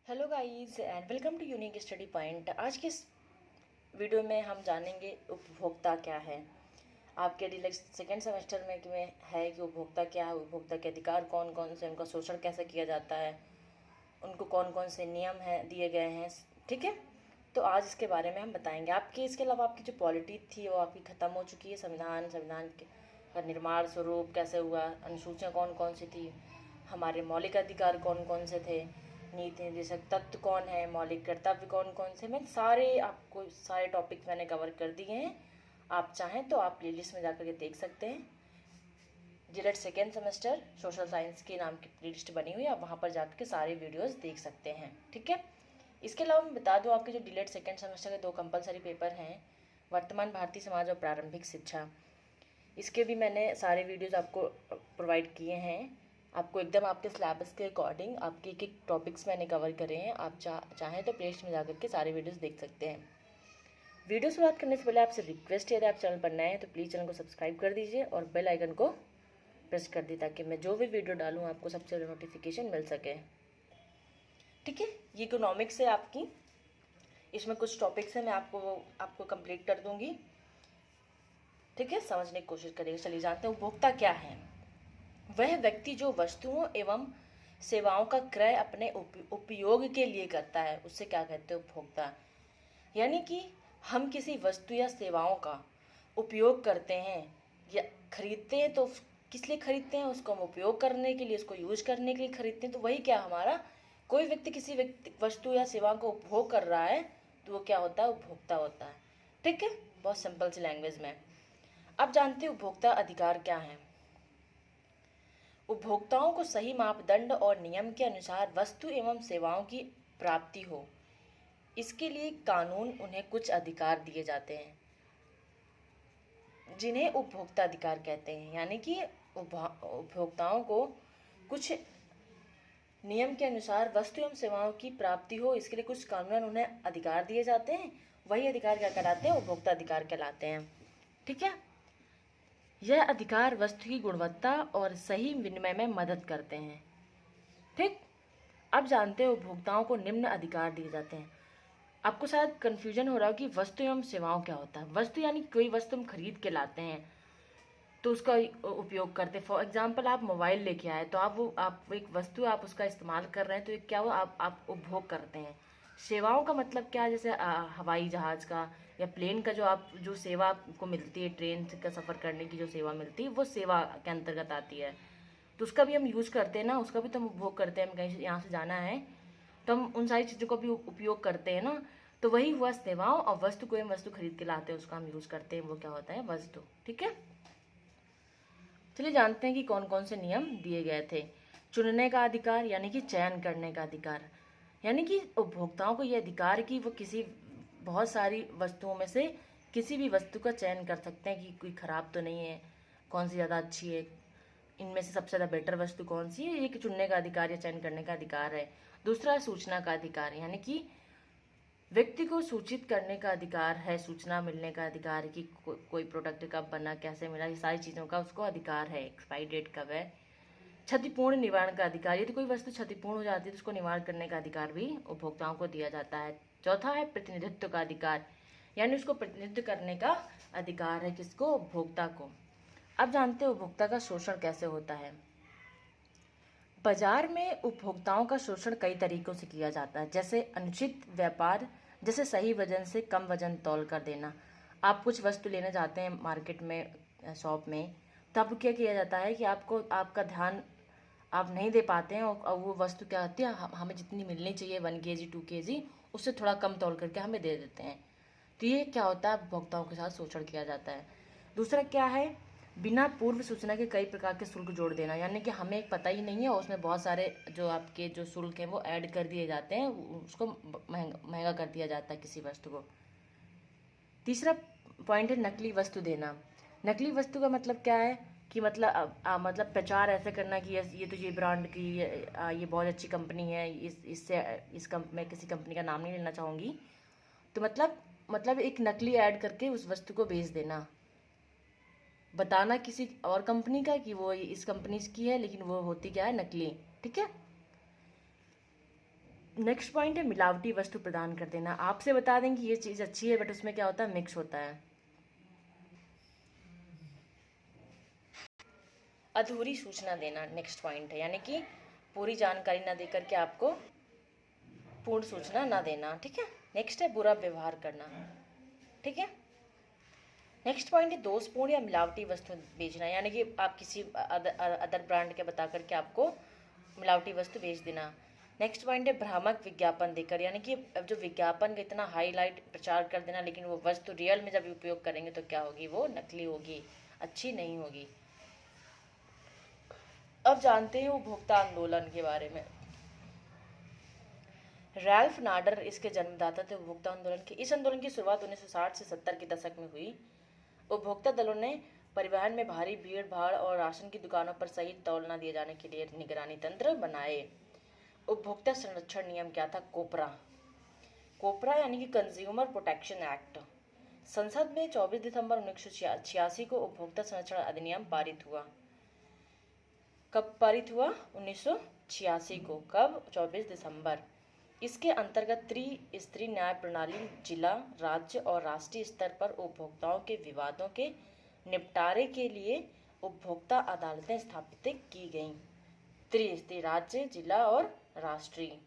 Hello guys and welcome to unique study point. आज के इस वीडियो में हम जानेंगे उपभोक्ता क्या है। आपके सेकेंड सेमेस्टर में है कि उपभोक्ता क्या है, उपभोक्ता के अधिकार कौन कौन से, उनका शोषण कैसे किया जाता है, उनको कौन कौन से नियम हैं दिए गए हैं। ठीक है, तो आज इसके बारे में हम बताएंगे। आपकी इसके अलावा आपकी जो पॉलिटी थी वो आपकी ख़त्म हो चुकी है। संविधान का निर्माण स्वरूप कैसे हुआ, अनुसूचियाँ कौन कौन सी थी, हमारे मौलिक अधिकार कौन कौन से थे, नीति निर्देशक तत्व कौन है, मौलिक कर्तव्य कौन कौन से, मैं सारे टॉपिक मैंने कवर कर दिए हैं। आप चाहें तो आप प्लेलिस्ट में जाकर के देख सकते हैं। Gillette second semester social science के नाम की प्लेलिस्ट बनी हुई है, आप वहाँ पर जाकर के सारे वीडियोस देख सकते हैं। ठीक है, इसके अलावा मैं बता दूं, आपके जो डिलेट सेकेंड सेमेस्टर के 2 कंपलसरी पेपर हैं, वर्तमान भारतीय समाज और प्रारंभिक शिक्षा, इसके भी मैंने सारे वीडियोस आपको प्रोवाइड किए हैं। आपको एकदम आपके सिलेबस के अकॉर्डिंग आपके एक एक टॉपिक्स मैंने कवर करे हैं। आप चाहें तो प्लेलिस्ट में जाकर के सारे वीडियोस देख सकते हैं। वीडियो शुरुआत करने से पहले आपसे रिक्वेस्ट है, यदि आप चैनल पर नए हैं तो प्लीज़ चैनल को सब्सक्राइब कर दीजिए और बेल आइकन को प्रेस कर दी, ताकि मैं जो भी वीडियो डालूँ आपको सबसे पहले नोटिफिकेशन मिल सके। ठीक है, ये इकोनॉमिक्स है आपकी, इसमें कुछ टॉपिक्स हैं, मैं आपको कंप्लीट कर दूंगी। ठीक है, समझने की कोशिश करिएगा। चलिए जानते हैं उपभोक्ता क्या है। वह व्यक्ति जो वस्तुओं एवं सेवाओं का क्रय अपने उपयोग के लिए करता है, उससे क्या कहते हैं, उपभोक्ता। यानी कि हम किसी वस्तु या सेवाओं का उपयोग करते हैं या खरीदते हैं, तो किस लिए खरीदते हैं, उसको हम उपयोग करने के लिए, उसको यूज करने के लिए खरीदते हैं। तो वही क्या हमारा, कोई व्यक्ति किसी वस्तु या सेवा को उपभोग कर रहा है तो वो क्या होता है, उपभोक्ता होता है। ठीक है, बहुत सिंपल सी लैंग्वेज में। अब जानते हैं उपभोक्ता अधिकार क्या है। उपभोक्ताओं को सही मापदंड और नियम के अनुसार वस्तु एवं सेवाओं की प्राप्ति हो, इसके लिए कानून उन्हें कुछ अधिकार दिए जाते हैं, जिन्हें उपभोक्ता अधिकार कहते हैं। यानी कि उपभोक्ताओं को कुछ नियम के अनुसार वस्तु एवं सेवाओं की प्राप्ति हो, इसके लिए कुछ कानूनन उन्हें अधिकार दिए जाते हैं। वही अधिकार क्या कहलाते हैं, उपभोक्ता अधिकार कहलाते हैं। ठीक है, यह अधिकार वस्तु की गुणवत्ता और सही विनिमय में मदद करते हैं। ठीक, अब जानते हैं उपभोक्ताओं को निम्न अधिकार दिए जाते हैं। आपको शायद कन्फ्यूजन हो रहा हो कि वस्तु एवं सेवाओं क्या होता है। वस्तु यानी कोई वस्तु हम खरीद के लाते हैं तो उसका उपयोग करते हैं। फॉर एग्जाम्पल आप मोबाइल लेके आए तो आप एक वस्तु, आप उसका इस्तेमाल कर रहे हैं, तो एक क्या हुआ, आप उपभोग करते हैं। सेवाओं का मतलब क्या है, जैसे हवाई जहाज का या प्लेन का जो सेवा आपको मिलती है, ट्रेन का सफ़र करने की जो सेवा मिलती है, वो सेवा के अंतर्गत आती है। तो उसका भी हम यूज़ करते हैं ना, उसका भी तो हम उपभोग करते हैं। हम कहीं से यहाँ से जाना है तो हम उन सारी चीज़ों का भी उपयोग करते हैं ना। तो वही हुआ सेवाओं, और वस्तु कोई हम वस्तु खरीद के लाते हैं, उसका हम यूज़ करते हैं, वो क्या होता है, वस्तु। ठीक है, चलिए जानते हैं कि कौन कौन से नियम दिए गए थे। चुनने का अधिकार, यानी कि चयन करने का अधिकार, यानी कि उपभोक्ताओं को यह अधिकार कि वो किसी बहुत सारी वस्तुओं में से किसी भी वस्तु का चयन कर सकते हैं कि कोई ख़राब तो नहीं है, कौन सी ज़्यादा अच्छी है, इनमें से सबसे ज़्यादा बेटर वस्तु कौन सी है, ये चुनने का अधिकार या चयन करने का अधिकार है। दूसरा है सूचना का अधिकार, यानी कि व्यक्ति को सूचित करने का अधिकार है, सूचना मिलने का अधिकार है कि कोई प्रोडक्ट कब बना, कैसे मिला, ये सारी चीज़ों का उसको अधिकार है, एक्सपायरी डेट कब है। क्षतिपूर्ण निवारण का अधिकार, यदि कोई वस्तु क्षतिपूर्ण हो जाती है तो उसको निवारण करने का अधिकार भी उपभोक्ताओं को दिया जाता है। चौथा है प्रतिनिधित्व का अधिकार, यानी उसको प्रतिनिधित्व करने का अधिकार है, किसको, उपभोक्ता को। अब जानते हैं उपभोक्ता का शोषण कैसे होता है। बाजार में उपभोक्ताओं का शोषण कई तरीकों से किया जाता है, जैसे अनुचित व्यापार, जैसे सही वजन से कम वजन तौल कर देना। आप कुछ वस्तु लेने जाते हैं मार्केट में, शॉप में, तब क्या किया जाता है कि आपका ध्यान आप नहीं दे पाते हैं, और वो वस्तु क्या होती है, हमें जितनी मिलनी चाहिए 1 kg 2 kg, उससे थोड़ा कम तौल करके हमें दे देते हैं। तो ये क्या होता है, उपभोक्ताओं के साथ शोषण किया जाता है। दूसरा क्या है, बिना पूर्व सूचना के कई प्रकार के शुल्क जोड़ देना, यानी कि हमें एक पता ही नहीं है और उसमें बहुत सारे जो आपके जो शुल्क हैं वो ऐड कर दिए जाते हैं, उसको महंगा कर दिया जाता है किसी वस्तु को। तीसरा पॉइंट है नकली वस्तु देना। नकली वस्तु का मतलब क्या है कि मतलब प्रचार ऐसे करना कि ये ब्रांड की ये बहुत अच्छी कंपनी है, मैं किसी कंपनी का नाम नहीं लेना चाहूँगी। तो मतलब एक नकली ऐड करके उस वस्तु को बेच देना, बताना किसी और कंपनी का कि वो इस कंपनी की है, लेकिन वो होती क्या है, नकली। ठीक है, नेक्स्ट पॉइंट है मिलावटी वस्तु प्रदान कर देना। आपसे बता दें कि ये चीज़ अच्छी है बट उसमें क्या होता है, मिक्स होता है। अधूरी सूचना देना नेक्स्ट पॉइंट है, यानी कि पूरी जानकारी ना देकर के आपको पूर्ण सूचना ना देना। ठीक है। नेक्स्ट है बुरा व्यवहार करना। ठीक है। नेक्स्ट पॉइंट है दोषपूर्ण या मिलावटी वस्तु बेचना, यानी कि आप किसी अदर ब्रांड के बता करके आपको मिलावटी वस्तु बेच देना। नेक्स्ट पॉइंट है भ्रामक विज्ञापन देकर, यानी कि अब जो विज्ञापन का इतना हाईलाइट प्रचार कर देना, लेकिन वो वस्तु रियल में जब उपयोग करेंगे तो क्या होगी, वो नकली होगी, अच्छी नहीं होगी। अब जानते हैं उपभोक्ता आंदोलन के बारे में। रैल्फ नाडर इसके जन्मदाता थे उपभोक्ता आंदोलन के। इस आंदोलन की शुरुआत 1960 से 70 के दशक में हुई। उपभोक्ता दलों ने परिवहन में भारी भीड़ भाड़ और राशन की दुकानों पर सही तौल न दिए जाने के लिए निगरानी तंत्र बनाए। उपभोक्ता संरक्षण नियम क्या था, कोपरा। कोपरा यानी कि कंज्यूमर प्रोटेक्शन एक्ट। संसद में 24 दिसंबर 1986 को उपभोक्ता संरक्षण अधिनियम पारित हुआ। कब पारित हुआ, 1986 को। कब, 24 दिसंबर। इसके अंतर्गत त्रिस्तरीय न्याय प्रणाली जिला, राज्य और राष्ट्रीय स्तर पर उपभोक्ताओं के विवादों के निपटारे के लिए उपभोक्ता अदालतें स्थापित की गईं। त्रिस्तरीय, राज्य, जिला और राष्ट्रीय।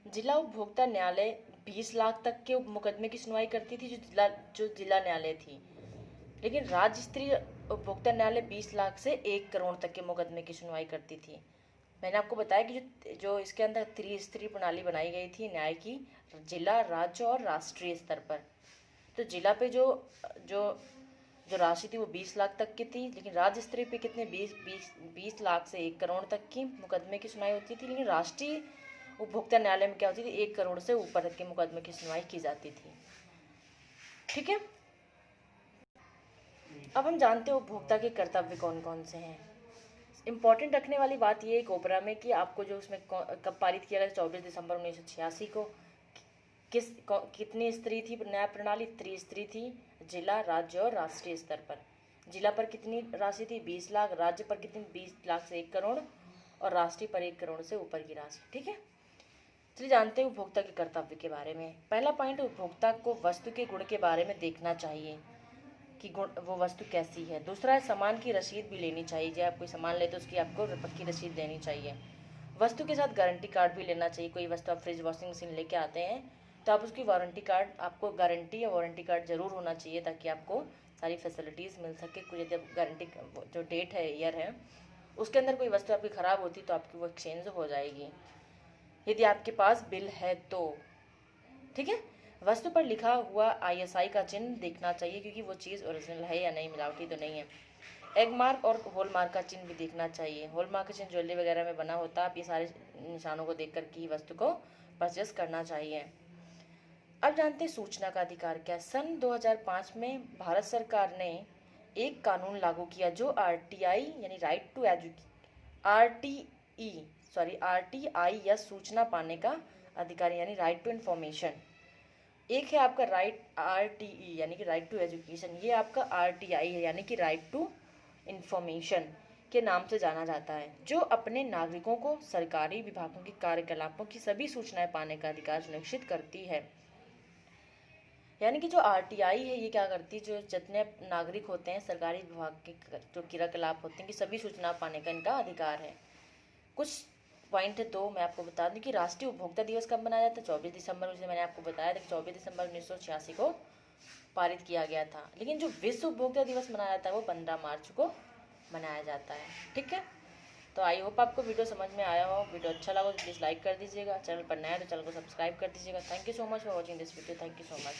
जिला उपभोक्ता न्यायालय 20 लाख तक के मुकदमे की सुनवाई करती थी, जो जिला न्यायालय थी। लेकिन राज्य स्तरीय उपभोक्ता न्यायालय 20 लाख से 1 करोड़ तक के मुकदमे की सुनवाई करती थी। मैंने आपको बताया कि जो इसके अंदर त्रिस्तरीय प्रणाली बनाई गई थी न्याय की, जिला, राज्य और राष्ट्रीय स्तर पर। तो जिला पे जो जो जो राशि थी वो 20 लाख तक की थी, लेकिन राज्य स्तरीय पे कितने 20 लाख से 1 करोड़ तक की मुकदमे की सुनवाई होती थी। लेकिन राष्ट्रीय उपभोक्ता न्यायालय में क्या होती थी, 1 करोड़ से ऊपर तक के मुकदमे की सुनवाई की जाती थी। ठीक है। अब हम जानते हैं उपभोक्ता के कर्तव्य कौन कौन से हैं। इम्पॉर्टेंट रखने वाली बात ये है कोपरा में कि आपको जो उसमें कब पारित किया गया, 24 दिसंबर 1986 को। कितनी स्तरीय थी न्याय प्रणाली, त्रिस्तरीय थी, जिला, राज्य और राष्ट्रीय स्तर पर। जिला पर कितनी राशि थी, 20 लाख, राज्य पर कितनी 20 लाख से 1 करोड़ और राष्ट्रीय पर 1 करोड़ से ऊपर की राशि। ठीक है। चलिए जानते हैं उपभोक्ता के कर्तव्य के बारे में। पहला पॉइंट, उपभोक्ता को वस्तु के गुण के बारे में देखना चाहिए कि गुण वो वस्तु कैसी है। दूसरा है सामान की रसीद भी लेनी चाहिए। जब आप कोई सामान ले तो उसकी आपको पक्की रसीद लेनी चाहिए। वस्तु के साथ गारंटी कार्ड भी लेना चाहिए। कोई वस्तु आप फ्रिज, वॉशिंग मशीन लेके आते हैं तो आप उसकी वारंटी कार्ड, आपको गारंटी या वारंटी कार्ड जरूर होना चाहिए ताकि आपको सारी फैसिलिटीज़ मिल सके। कोई यदि गारंटी जो डेट है, ईयर है, उसके अंदर कोई वस्तु आपकी ख़राब होती तो आपकी वो एक्सचेंज हो जाएगी, यदि आपके पास बिल है तो। ठीक है। वस्तु पर लिखा हुआ ISI का चिन्ह देखना चाहिए क्योंकि वो चीज़ ओरिजिनल है या नहीं, मिलावटी तो नहीं है। एग मार्क और होल मार्क का चिन्ह भी देखना चाहिए। होल मार्क का चिन्ह ज्वेलरी वगैरह में बना होता है। आप ये सारे निशानों को देख कर के ही वस्तु को परचेस करना चाहिए। अब जानते हैं सूचना का अधिकार क्या है। सन 2005 में भारत सरकार ने एक कानून लागू किया जो RTI यानी राइट टू RTI या सूचना पाने का अधिकार यानी राइट टू इन्फॉर्मेशन। एक है आपका राइट RTE यानी कि राइट टू एजुकेशन, ये आपका RTI है यानी कि राइट टू इन्फॉर्मेशन के नाम से जाना जाता है, जो अपने नागरिकों को सरकारी विभागों के कार्यकलापों की सभी सूचनाएं पाने का अधिकार सुनिश्चित करती है। यानी कि जो RTI है ये क्या करती है, जो जितने नागरिक होते हैं सरकारी विभाग के जो क्रियाकलाप होते हैं कि सभी सूचना पाने का इनका अधिकार है। कुछ पॉइंट है तो मैं आपको बता दूं कि राष्ट्रीय उपभोक्ता दिवस कब मनाया जाता है, 24 दिसंबर। जैसे मैंने आपको बताया था कि 24 दिसंबर 1986 को पारित किया गया था। लेकिन जो विश्व उपभोक्ता दिवस मनाया जाता है वो 15 मार्च को मनाया जाता है। ठीक है। तो आई होप आपको वीडियो समझ में आया हो। वीडियो अच्छा लगा तो प्लीज़ लाइक कर दीजिएगा। चैनल पर नया है तो चैनल को सब्सक्राइब कर दीजिएगा। Thank you so much for watching this video. Thank you so much.